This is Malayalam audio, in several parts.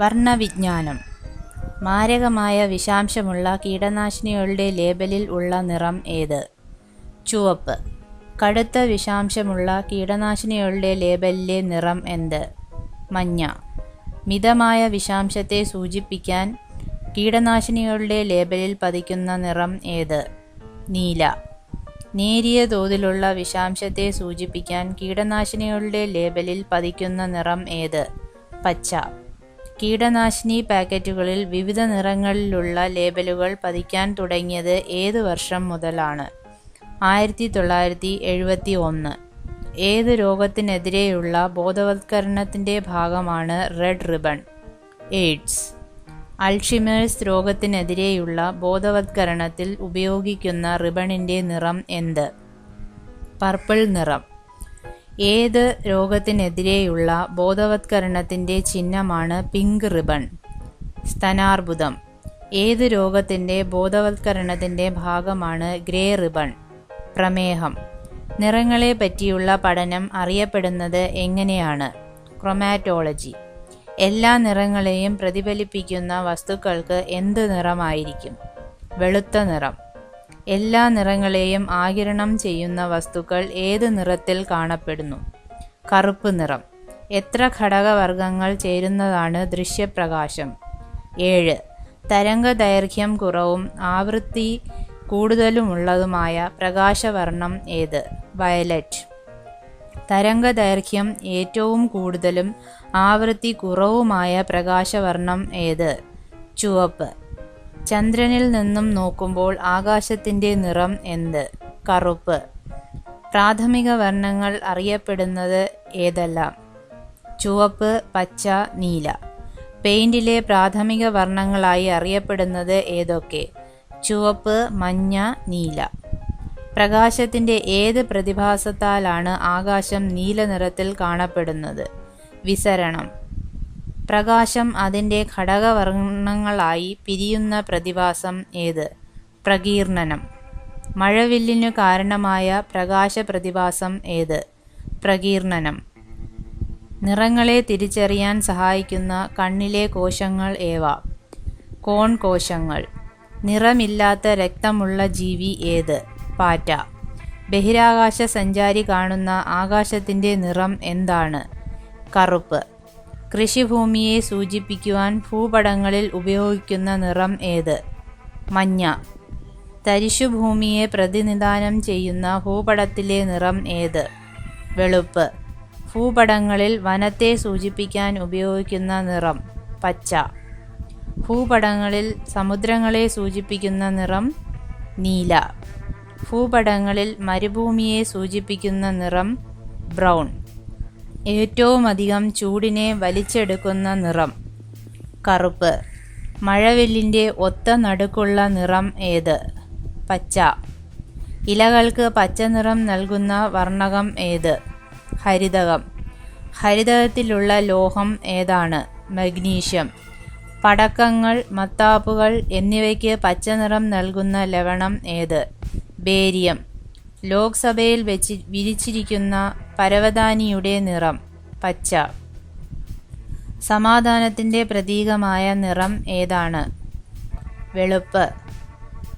വർണ്ണവിജ്ഞാനം. മാരകമായ വിഷാംശമുള്ള കീടനാശിനികളുടെ ലേബലിൽ ഉള്ള നിറം ഏത്? ചുവപ്പ്. കടുത്ത വിഷാംശമുള്ള കീടനാശിനികളുടെ ലേബലിലെ നിറം എന്ത്? മഞ്ഞ. മിതമായ വിഷാംശത്തെ സൂചിപ്പിക്കാൻ കീടനാശിനികളുടെ ലേബലിൽ പതിക്കുന്ന നിറം ഏത്? നീല. നേരിയ തോതിലുള്ള വിഷാംശത്തെ സൂചിപ്പിക്കാൻ കീടനാശിനികളുടെ ലേബലിൽ പതിക്കുന്ന നിറം ഏത്? പച്ച. കീടനാശിനി പാക്കറ്റുകളിൽ വിവിധ നിറങ്ങളിലുള്ള ലേബലുകൾ പതിക്കാൻ തുടങ്ങിയത് ഏത് വർഷം മുതലാണ്? 1971. ഏത് രോഗത്തിനെതിരെയുള്ള ബോധവത്കരണത്തിൻ്റെ ഭാഗമാണ് റെഡ് റിബൺ? എയ്ഡ്സ്. അൾഷിമേഴ്സ് രോഗത്തിനെതിരെയുള്ള ബോധവത്കരണത്തിൽ ഉപയോഗിക്കുന്ന റിബണിൻ്റെ നിറം എന്ത്? പർപ്പിൾ നിറം. ഏത് രോഗത്തിനെതിരെയുള്ള ബോധവത്കരണത്തിൻ്റെ ചിഹ്നമാണ് പിങ്ക് റിബൺ? സ്തനാർബുദം. ഏത് രോഗത്തിൻ്റെ ബോധവത്കരണത്തിൻ്റെ ഭാഗമാണ് ഗ്രേ റിബൺ? പ്രമേഹം. നിറങ്ങളെ പറ്റിയുള്ള പഠനം അറിയപ്പെടുന്നത് എങ്ങനെയാണ്? ക്രൊമാറ്റോളജി. എല്ലാ നിറങ്ങളെയും പ്രതിഫലിപ്പിക്കുന്ന വസ്തുക്കൾക്ക് എന്ത് നിറമായിരിക്കും? വെളുത്ത നിറം. എല്ലാ നിറങ്ങളെയും ആഗിരണം ചെയ്യുന്ന വസ്തുക്കൾ ഏത് നിറത്തിൽ കാണപ്പെടുന്നു? കറുപ്പ് നിറം. എത്ര ഘടകവർഗങ്ങൾ ചേരുന്നതാണ് ദൃശ്യപ്രകാശം? 7. തരംഗദൈർഘ്യം കുറവും ആവൃത്തി കൂടുതലുമുള്ളതുമായ പ്രകാശവർണം ഏത്? വയലറ്റ്. തരംഗദൈർഘ്യം ഏറ്റവും കൂടുതലും ആവൃത്തി കുറവുമായ പ്രകാശവർണം ഏത്? ചുവപ്പ്. ചന്ദ്രനിൽ നിന്നും നോക്കുമ്പോൾ ആകാശത്തിൻ്റെ നിറം എന്ത്? കറുപ്പ്. പ്രാഥമിക വർണ്ണങ്ങൾ അറിയപ്പെടുന്നത് ഏതെല്ലാം? ചുവപ്പ്, പച്ച, നീല. പെയിന്റിലെ പ്രാഥമിക വർണ്ണങ്ങളായി അറിയപ്പെടുന്നത് ഏതൊക്കെ? ചുവപ്പ്, മഞ്ഞ, നീല. പ്രകാശത്തിൻ്റെ ഏത് പ്രതിഭാസത്താലാണ് ആകാശം നീല നിറത്തിൽ കാണപ്പെടുന്നത്? വിസരണം. പ്രകാശം അതിൻ്റെ ഘടകവർണ്ണങ്ങളായി പിരിയുന്ന പ്രതിഭാസം ഏത്? പ്രകീർണനം. മഴവില്ലിനു കാരണമായ പ്രകാശ പ്രതിഭാസം ഏത്? പ്രകീർണനം. നിറങ്ങളെ തിരിച്ചറിയാൻ സഹായിക്കുന്ന കണ്ണിലെ കോശങ്ങൾ ഏവ? കോൺ കോശങ്ങൾ. നിറമില്ലാത്ത രക്തമുള്ള ജീവി ഏത്? പാറ്റ. ബഹിരാകാശ സഞ്ചാരി കാണുന്ന ആകാശത്തിൻ്റെ നിറം എന്താണ്? കറുപ്പ്. കൃഷിഭൂമിയെ സൂചിപ്പിക്കുവാൻ ഭൂപടങ്ങളിൽ ഉപയോഗിക്കുന്ന നിറം ഏത്? മഞ്ഞ. തരിശുഭൂമിയെ പ്രതിനിധാനം ചെയ്യുന്ന ഭൂപടത്തിലെ നിറം ഏത്? വെളുപ്പ്. ഭൂപടങ്ങളിൽ വനത്തെ സൂചിപ്പിക്കാൻ ഉപയോഗിക്കുന്ന നിറം? പച്ച. ഭൂപടങ്ങളിൽ സമുദ്രങ്ങളെ സൂചിപ്പിക്കുന്ന നിറം? നീല. ഭൂപടങ്ങളിൽ മരുഭൂമിയെ സൂചിപ്പിക്കുന്ന നിറം? ബ്രൗൺ. ഏറ്റവുമധികം ചൂടിനെ വലിച്ചെടുക്കുന്ന നിറം? കറുപ്പ്. മഴവില്ലിൻ്റെ ഒത്ത നടുക്കുള്ള നിറം ഏത്? പച്ച. ഇലകൾക്ക് പച്ച നിറം നൽകുന്ന വർണ്ണകം ഏത്? ഹരിതകം. ഹരിതകത്തിലുള്ള ലോഹം ഏതാണ്? മഗ്നീഷ്യം. പടക്കങ്ങൾ, മത്താപ്പുകൾ എന്നിവയ്ക്ക് പച്ചനിറം നൽകുന്ന ലവണം ഏത്? ബേരിയം. ലോക്സഭയിൽ വിരിച്ചിരിക്കുന്ന പരവതാനിയുടെ നിറം? പച്ച. സമാധാനത്തിൻ്റെ പ്രതീകമായ നിറം ഏതാണ്? വെളുപ്പ്.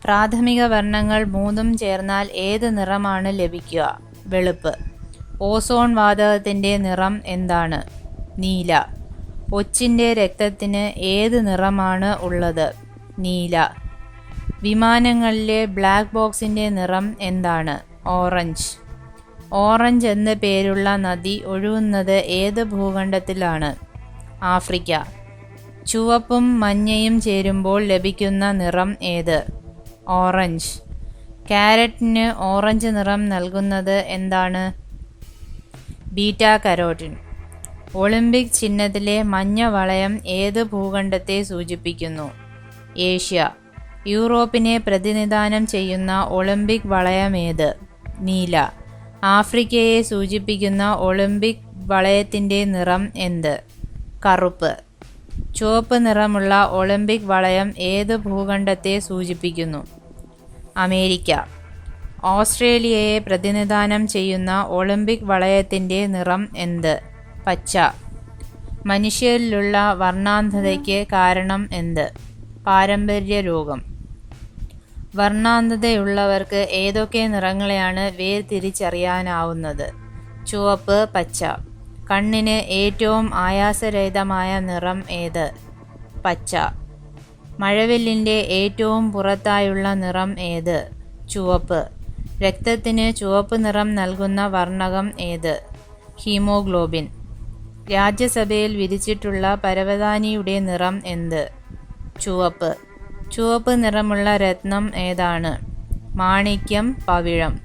പ്രാഥമിക വർണ്ണങ്ങൾ മൂന്നും ചേർന്നാൽ ഏത് നിറമാണ് ലഭിക്കുക? വെളുപ്പ്. ഓസോൺ വാതകത്തിൻ്റെ നിറം എന്താണ്? നീല. ഒച്ചിൻ്റെ രക്തത്തിന് ഏത് നിറമാണ് ഉള്ളത്? നീല. വിമാനങ്ങളിലെ ബ്ലാക്ക് ബോക്സിൻ്റെ നിറം എന്താണ്? ഓറഞ്ച്. ഓറഞ്ച് എന്ന പേരുള്ള നദി ഒഴുകുന്നത് ഏത് ഭൂഖണ്ഡത്തിലാണ്? ആഫ്രിക്ക. ചുവപ്പും മഞ്ഞയും ചേരുമ്പോൾ ലഭിക്കുന്ന നിറം ഏത്? ഓറഞ്ച്. ക്യാരറ്റിന് ഓറഞ്ച് നിറം നൽകുന്നത് എന്താണ്? Beta carotene. ഒളിമ്പിക് ചിഹ്നത്തിലെ മഞ്ഞ വളയം ഏത് ഭൂഖണ്ഡത്തെ സൂചിപ്പിക്കുന്നു? ഏഷ്യ. യൂറോപ്പിനെ പ്രതിനിധാനം ചെയ്യുന്ന ഒളിമ്പിക് വളയമേത്? നീല. ആഫ്രിക്കയെ സൂചിപ്പിക്കുന്ന ഒളിമ്പിക് വളയത്തിൻ്റെ നിറം എന്ത്? കറുപ്പ്. ചുവപ്പ് നിറമുള്ള ഒളിമ്പിക് വളയം ഏത് ഭൂഖണ്ഡത്തെ സൂചിപ്പിക്കുന്നു? അമേരിക്ക. ഓസ്ട്രേലിയയെ പ്രതിനിധാനം ചെയ്യുന്ന ഒളിമ്പിക് വളയത്തിൻ്റെ നിറം എന്ത്? പച്ച. മനുഷ്യരിലുള്ള വർണ്ണാന്ധതയ്ക്ക് കാരണം എന്ത്? പാരമ്പര്യ രോഗം. വർണ്ണാന്ധതയുള്ളവർക്ക് ഏതൊക്കെ നിറങ്ങളെയാണ് വേർതിരിച്ചറിയാനാവുന്നത്? ചുവപ്പ്, പച്ച. കണ്ണിന് ഏറ്റവും ആയാസരഹിതമായ നിറം ഏത്? പച്ച. മഴവില്ലിൻ്റെ ഏറ്റവും പുറത്തായുള്ള നിറം ഏത്? ചുവപ്പ്. രക്തത്തിന് ചുവപ്പ് നിറം നൽകുന്ന വർണ്ണകം ഏത്? ഹീമോഗ്ലോബിൻ. രാജ്യസഭയിൽ വിരിച്ചിട്ടുള്ള പരവതാനിയുടെ നിറം എന്ത്? ചുവപ്പ്. ചുവപ്പ് നിറമുള്ള രത്നം ഏതാണ്? മാണിക്യം, പവിഴം.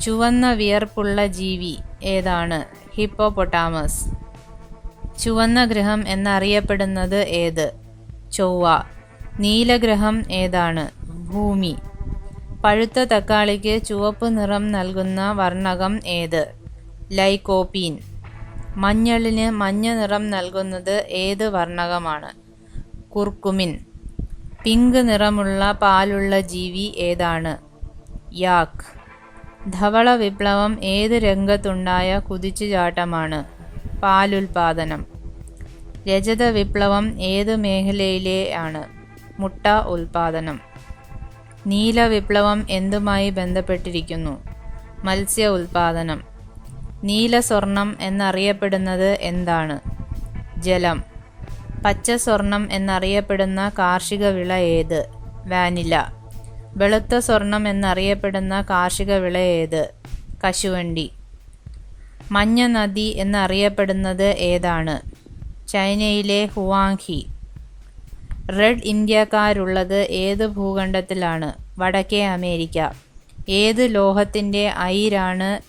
ചുവന്ന വിയർപ്പുള്ള ജീവി ഏതാണ്? ഹിപ്പോപ്പൊട്ടാമസ്. ചുവന്ന ഗ്രഹം എന്നറിയപ്പെടുന്നത് ഏത്? ചൊവ്വ. നീലഗ്രഹം ഏതാണ്? ഭൂമി. പഴുത്ത തക്കാളിക്ക് ചുവപ്പ് നിറം നൽകുന്ന വർണ്ണകം ഏത്? ലൈക്കോപ്പീൻ. മഞ്ഞളിന് മഞ്ഞ നിറം നൽകുന്നത് ഏത് വർണ്ണകമാണ്? കുർക്കുമിൻ. പിങ്ക് നിറമുള്ള പാലുള്ള ജീവി ഏതാണ്? യാക്ക്. ധവള വിപ്ലവം ഏത് രംഗത്തുണ്ടായ കുതിച്ചുചാട്ടമാണ്? പാലുൽപാദനം. രജത വിപ്ലവം ഏത് മേഖലയിലെ ആണ്? മുട്ട ഉൽപാദനം. നീല വിപ്ലവം എന്തുമായി ബന്ധപ്പെട്ടിരിക്കുന്നു? മത്സ്യ ഉൽപാദനം. നീല സ്വർണം എന്നറിയപ്പെടുന്നത് എന്താണ്? ജലം. പച്ച സ്വർണം എന്നറിയപ്പെടുന്ന കാർഷിക വിള ഏത്? വാനില. വെളുത്ത സ്വർണം എന്നറിയപ്പെടുന്ന കാർഷിക വിള ഏത്? കശുവണ്ടി. മഞ്ഞ നദി എന്നറിയപ്പെടുന്നത് ഏതാണ്? ചൈനയിലെ ഹുവാങ്ഹി. റെഡ് ഇന്ത്യക്കാരുള്ളത് ഏത് ഭൂഖണ്ഡത്തിലാണ്? വടക്കേ അമേരിക്ക. ഏത് ലോഹത്തിൻ്റെ അയിരാണ്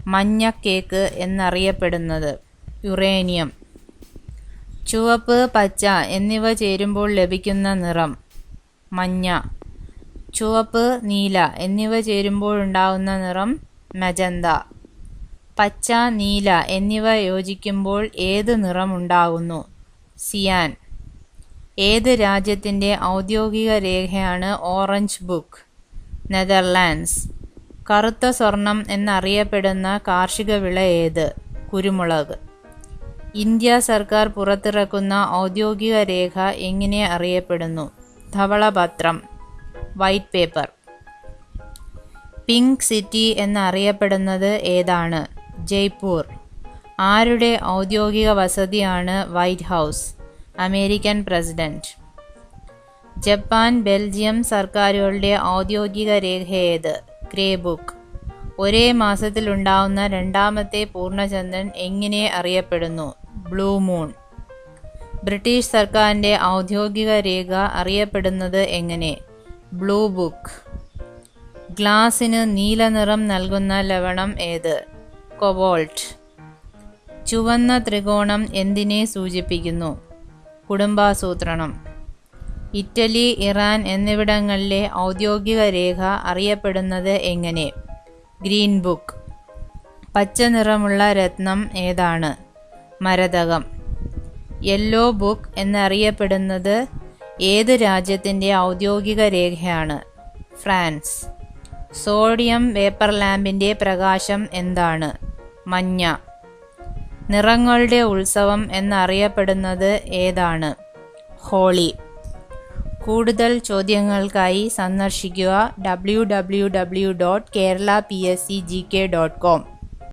മഞ്ഞ കേക്ക് എന്നറിയപ്പെടുന്നത്? യുറേനിയം. ചുവപ്പ്, പച്ച എന്നിവ ചേരുമ്പോൾ ലഭിക്കുന്ന നിറം? മഞ്ഞ. ചുവപ്പ്, നീല എന്നിവ ചേരുമ്പോഴുണ്ടാകുന്ന നിറം? മജന്ത. പച്ച, നീല എന്നിവ യോജിക്കുമ്പോൾ ഏത് നിറമുണ്ടാകുന്നു? സിയാൻ. ഏത് രാജ്യത്തിൻ്റെ ഔദ്യോഗിക രേഖയാണ് ഓറഞ്ച് ബുക്ക്? നെതർലാൻഡ്സ്. കറുത്ത സ്വർണം എന്നറിയപ്പെടുന്ന കാർഷിക വിള ഏത്? കുരുമുളക്. ഇന്ത്യ സർക്കാർ പുറത്തിറക്കുന്ന ഔദ്യോഗിക രേഖ എങ്ങനെ അറിയപ്പെടുന്നു? ധവളപത്രം, വൈറ്റ് പേപ്പർ. പിങ്ക് സിറ്റി എന്നറിയപ്പെടുന്നത് ഏതാണ്? ജയ്പൂർ. ആരുടെ ഔദ്യോഗിക വസതിയാണ് white house? American president. Japan, Belgium സർക്കാരുകളുടെ ഔദ്യോഗിക രേഖ ഏത്? Grey book. ഒരേ മാസത്തിലുണ്ടാവുന്ന രണ്ടാമത്തെ പൂർണ്ണചന്ദ്രൻ എങ്ങനെ അറിയപ്പെടുന്നു? Blue moon. ബ്രിട്ടീഷ് സർക്കാരിൻ്റെ ഔദ്യോഗിക രേഖ അറിയപ്പെടുന്നത് എങ്ങനെ? Blue book. ഗ്ലാസിന് നീല നിറം നൽകുന്ന ലവണം ഏത്? കൊബോൾട്ട്. ചുവന്ന ത്രികോണം എന്തിനെ സൂചിപ്പിക്കുന്നു? കുടുംബാസൂത്രണം. ഇറ്റലി, ഇറാൻ എന്നിവിടങ്ങളിലെ ഔദ്യോഗിക രേഖ അറിയപ്പെടുന്നത് എങ്ങനെ? Green book. പച്ച നിറമുള്ള രത്നം ഏതാണ്? മരതകം. യെല്ലോ ബുക്ക് എന്നറിയപ്പെടുന്നത് ഏത് രാജ്യത്തിൻ്റെ ഔദ്യോഗിക രേഖയാണ്? ഫ്രാൻസ്. സോഡിയം വേപ്പർ ലാമ്പിൻ്റെ പ്രകാശം എന്താണ്? മഞ്ഞ. നിറങ്ങളുടെ ഉത്സവം എന്നറിയപ്പെടുന്നത് ഏതാണ്? ഹോളി. കൂടുതൽ ചോദ്യങ്ങൾക്കായി സന്ദർശിക്കുക www.keralapscgk.com.